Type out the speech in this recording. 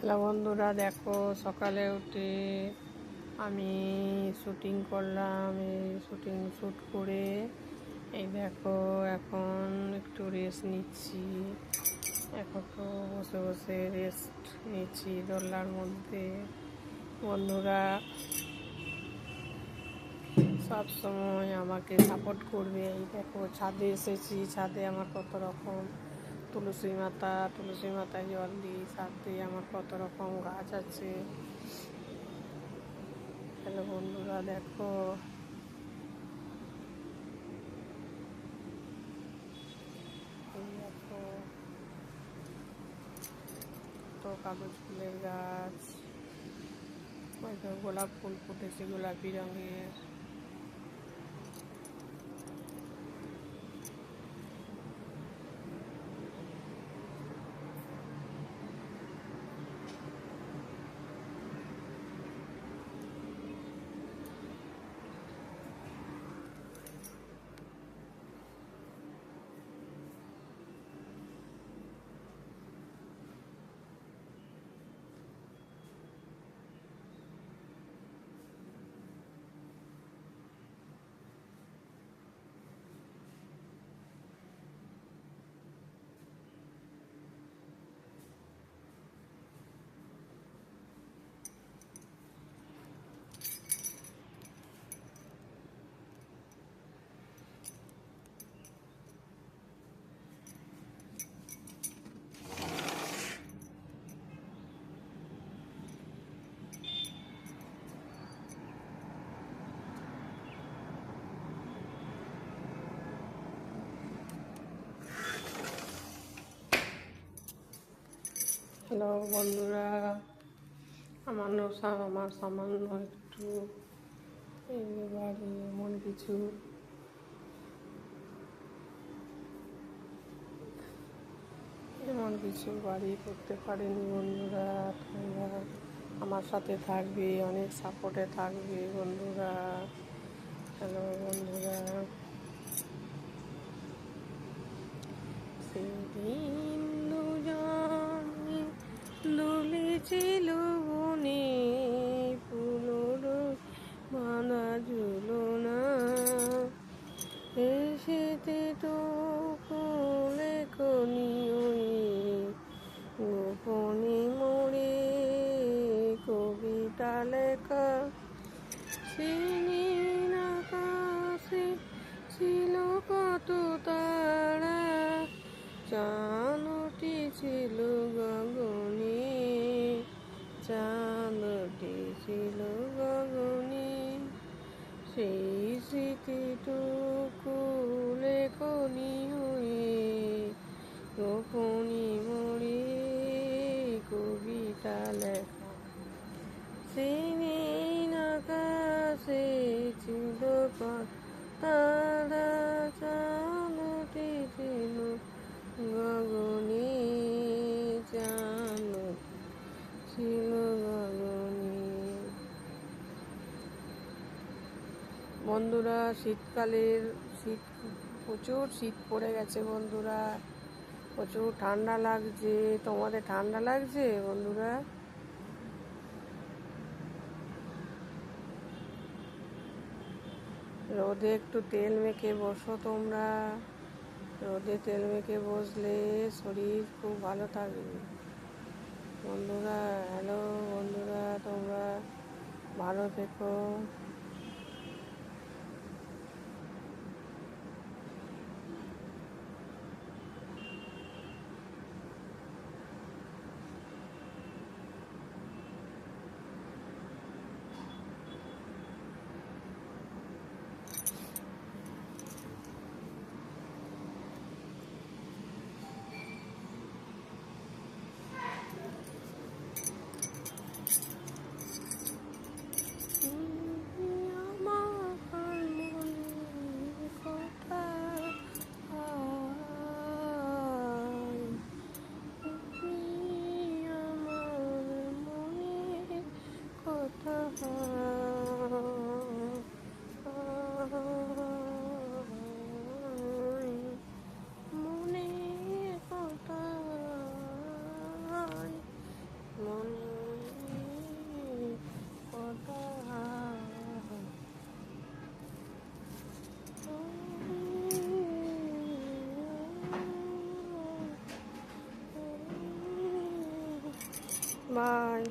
Hello বন্ধুরা, দেখো সকালে উঠে আমি শুটিং করলাম। এই শ্যুট করে এই দেখো এখন একটু রেস্ট নিচ্ছি। এখন তো বসে বসে রেস্ট নিচ্ছি দোলনার মধ্যে। বন্ধুরা সব সময় আমাকে সাপোর্ট করবে। এই দেখো ছাদে এসেছি, ছাদে আমার কত রকম তুলসী মাতায় জল দিই। ছাদে আমার কত রকম গাছ আছে। হ্যালো বন্ধুরা, দেখো এই দেখো তো কাগজ ফুলের গাছ, হয়তো গোলাপ ফুল ফুটেছে গোলাপি রঙের। হ্যালো বন্ধুরা, আমার সামান্য একটু বাড়ি এমন কিছু বাড়ি করতে পারেনি। বন্ধুরা তোমরা আমার সাথে থাকবে, অনেক সাপোর্টে থাকবে বন্ধুরা। হ্যালো বন্ধুরা, সেদিন দুজনে দুলেছিল বনে, ফুলর বাঁধা ঝুলনা, এসেতে তো কোলে কনিয়ে গোপনে মোড়ে কবিতা লেখা। সিনির আকাশে ছিল কত তারা, চাঁদটি ছিল গগনে, চাঁদটি ছিল গগনে। সেই স্মৃতিটুকু লেখনি হয়ে গোপনে মোড়ে কবিতা লেখা। সিনির আকাশে ছিল তারা, চাঁদটি ছিল গগনে, চাঁদটি ছিল গগনে। বন্ধুরা প্রচুর শীত পড়ে গেছে বন্ধুরা, প্রচুর ঠান্ডা লাগছে। তোমাদের ঠান্ডা লাগছে বন্ধুরা? রোদে একটু তেল মেখে বসো তোমরা। রোদে তেল মেখে বসলে শরীর খুব ভালো থাকবে বন্ধুরা। হ্যালো বন্ধুরা, তোমরা ভালো থেকো। বাই।